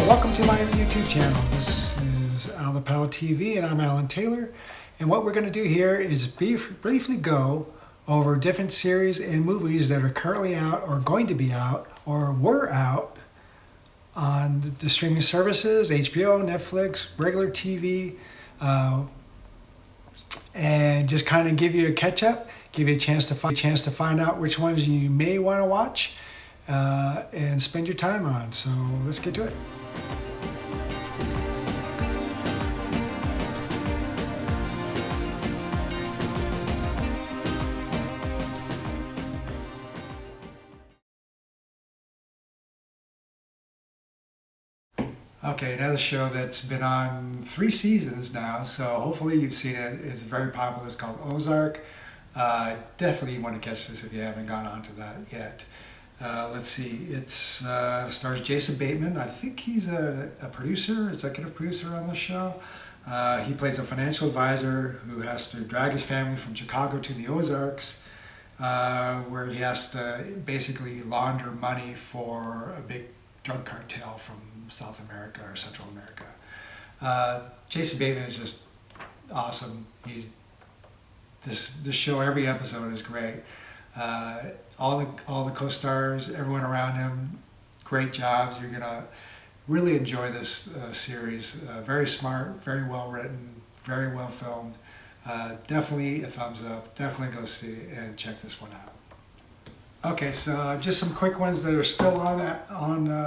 Welcome to my YouTube channel. This is Outlander TV and I'm Alan Taylor. And what we're going to do here is briefly go over different series and movies that are currently out or going to be out or were out on the streaming services, HBO, Netflix, regular TV, and just kind of give you a catch up, give you a chance to find out which ones you may want to watch and spend your time on. So let's get to it. Okay, another show that's been on 3 seasons now, so hopefully you've seen it. It's very popular. It's called Ozark. Definitely want to catch this if you haven't gone on to that yet. Let's see, it stars Jason Bateman. I think he's a producer, executive producer on the show. He plays a financial advisor who has to drag his family from Chicago to the Ozarks, where he has to basically launder money for a big drug cartel from South America or Central America. Jason Bateman is just awesome. This show, every episode is great. All the co-stars, everyone around him, great jobs. You're gonna really enjoy this series. Very smart, very well written, very well filmed. Definitely a thumbs up. Definitely go see and check this one out. Okay, so just some quick ones that are still on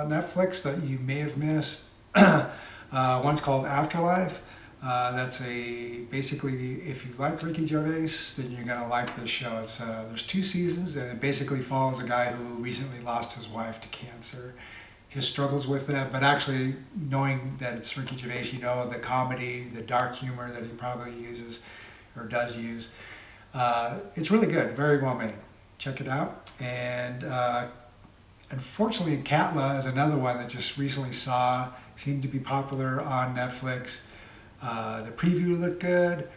Netflix that you may have missed. One's called Afterlife. That's basically, if you like Ricky Gervais, then you're gonna like this show. There's 2 seasons, and it basically follows a guy who recently lost his wife to cancer. His struggles with that, but actually knowing that it's Ricky Gervais, you know the comedy, the dark humor that he probably uses or does use. It's really good, very well made. Check it out. And unfortunately, Katla is another one that just recently seemed to be popular on Netflix. The preview looked good.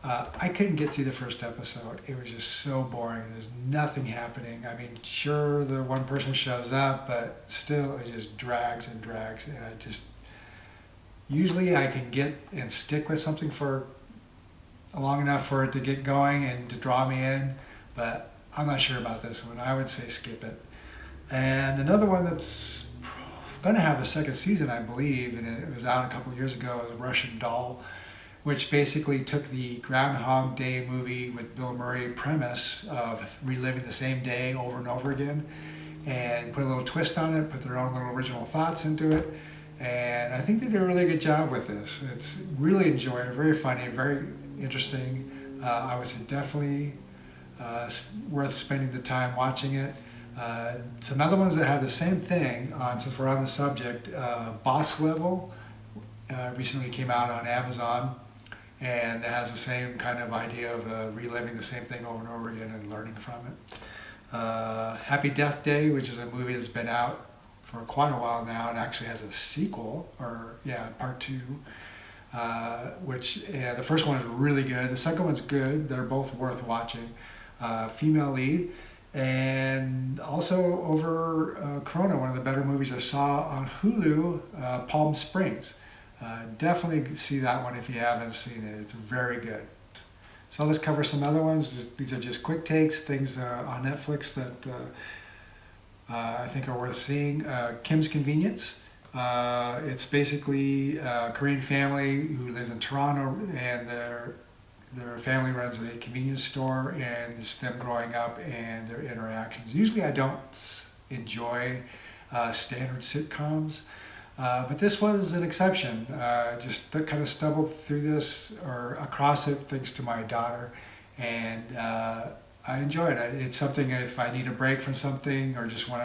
I couldn't get through the first episode. It was just so boring. There's nothing happening. I mean, sure, the one person shows up, but still it just drags and drags. And usually I can get and stick with something for long enough for it to get going and to draw me in, but I'm not sure about this one. I would say skip it. And another one that's going to have a second season, I believe, and it was out a couple of years ago, is Russian Doll, which basically took the Groundhog Day movie with Bill Murray premise of reliving the same day over and over again and put a little twist on it, put their own little original thoughts into it. And I think they did a really good job with this. It's really enjoyable, very funny, very interesting. I would say definitely worth spending the time watching it. Some other ones that have the same thing, since we're on the subject, Boss Level recently came out on Amazon, and it has the same kind of idea of reliving the same thing over and over again and learning from it. Happy Death Day, which is a movie that's been out for quite a while now and actually has a sequel, part 2. Which the first one is really good. The second one's good. They're both worth watching. Female lead. And also over Corona, one of the better movies I saw on Hulu, Palm Springs. Definitely see that one if you haven't seen it. It's very good. So let's cover some other ones. These are just quick takes, things on Netflix that I think are worth seeing. Kim's Convenience. It's basically a Korean family who lives in Toronto, and their family runs a convenience store, and it's them growing up and their interactions. Usually I don't enjoy standard sitcoms, but this was an exception. Just kind of stumbled through this or across it thanks to my daughter, and I enjoyed it. It's something if I need a break from something or just want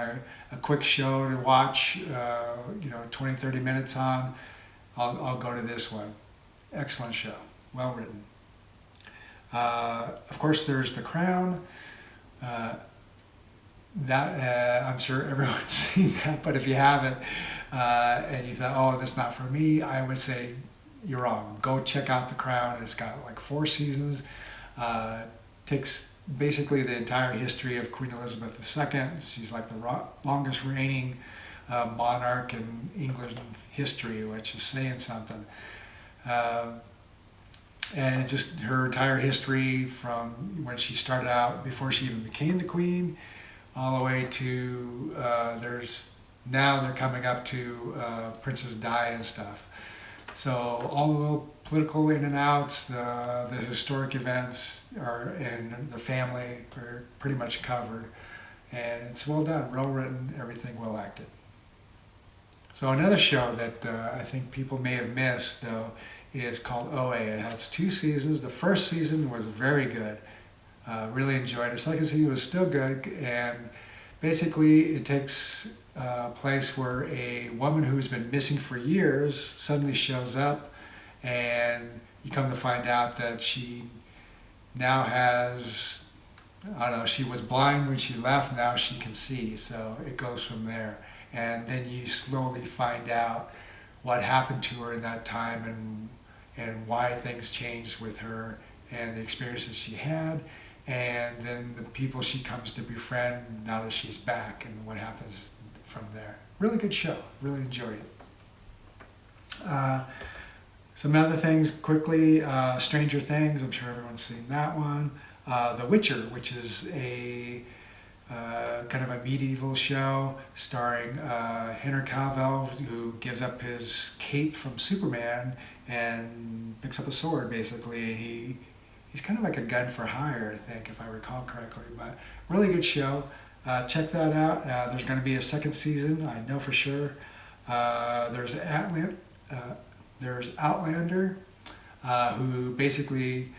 a quick show to watch, 20, 30 minutes on, I'll go to this one. Excellent show, well written. Of course, there's The Crown. I'm sure everyone's seen that, but if you haven't and you thought, oh, that's not for me, I would say you're wrong. Go check out The Crown. It's got like 4 seasons. Takes basically the entire history of Queen Elizabeth II. She's like the longest reigning monarch in England history, which is saying something. And just her entire history from when she started out, before she even became the queen, all the way to now they're coming up to Princess Di and stuff. So all the little political in and outs, the historic events and the family are pretty much covered. And it's well done, well written, everything well acted. So another show that I think people may have missed, though, is called OA. It has 2 seasons. The first season was very good. Really enjoyed it. Second season was still good, and basically it takes place where a woman who's been missing for years suddenly shows up, and you come to find out that she now has, I don't know, she was blind when she left, now she can see, so it goes from there. And then you slowly find out what happened to her in that time and why things changed with her and the experiences she had, and then the people she comes to befriend now that she's back and what happens from there. Really good show, really enjoyed it. Some other things quickly, Stranger Things, I'm sure everyone's seen that one. The Witcher, which is a kind of a medieval show starring Henry Cavill, who gives up his cape from Superman and picks up a sword, basically. He's kind of like a gun for hire, I think, if I recall correctly, but really good show. Check that out. There's going to be a second season, I know for sure. There's Outlander, who basically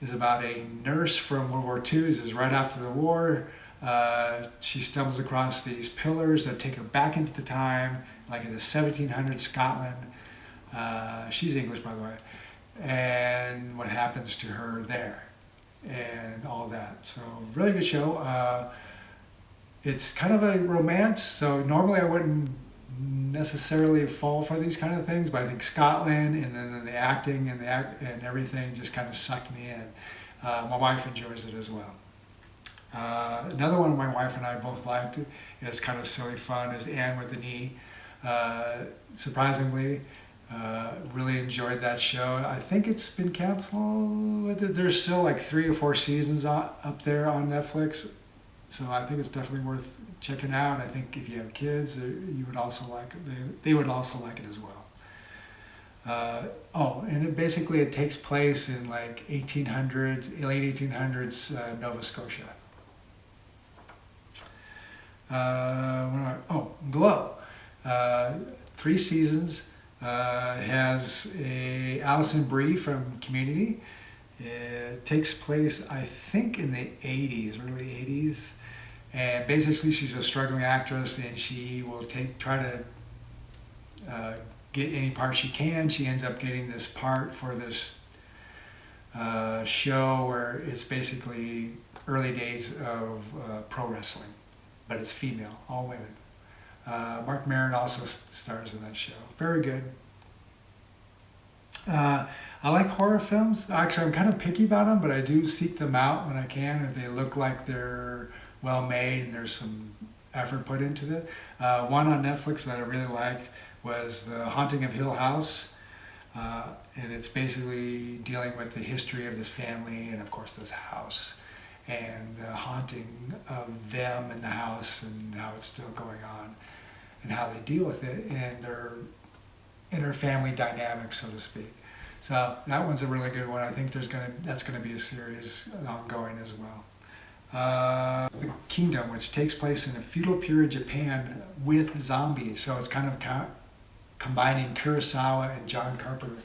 is about a nurse from World War II. This is right after the war. She stumbles across these pillars that take her back into the time, like in the 1700s Scotland. She's English, by the way. And what happens to her there and all that. So really good show. It's kind of a romance, so normally I wouldn't necessarily fall for these kind of things, but I think Scotland and then the acting and and everything just kind of sucked me in. My wife enjoys it as well. Another one my wife and I both liked, is kind of silly fun, is Anne with an E. Surprisingly, really enjoyed that show. I think it's been canceled. There's still like 3 or 4 seasons up there on Netflix, so I think it's definitely worth checking out. I think if you have kids, you would also like it. They would also like it as well. And it takes place in like 1800s, late 1800s Nova Scotia. Glow. 3 seasons. Has Alison Brie from Community. It takes place, I think, in the 80s, early 80s. And basically she's a struggling actress, and she will try to get any part she can. She ends up getting this part for this show where it's basically early days of pro wrestling, but it's female, all women. Mark Maron also stars in that show. Very good. I like horror films. Actually, I'm kind of picky about them, but I do seek them out when I can if they look like they're well made and there's some effort put into it. One on Netflix that I really liked was The Haunting of Hill House. And it's basically dealing with the history of this family and, of course, this house, and the haunting of them in the house and how it's still going on and how they deal with it and their interfamily dynamics, so to speak. So that one's a really good one. I think that's gonna be a series ongoing as well. The Kingdom, which takes place in a feudal period Japan with zombies. So it's kind of combining Kurosawa and John Carpenter.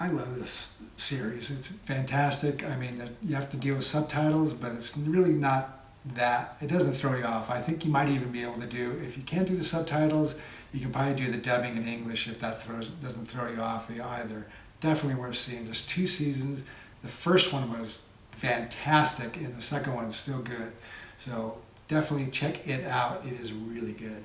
I love this series. It's fantastic. I mean, you have to deal with subtitles, but it's really not that. It doesn't throw you off. I think you might even be able to do, if you can't do the subtitles, you can probably do the dubbing in English if that doesn't throw you off either. Definitely worth seeing. There's 2 seasons. The first one was fantastic, and the second one is still good. So definitely check it out. It is really good.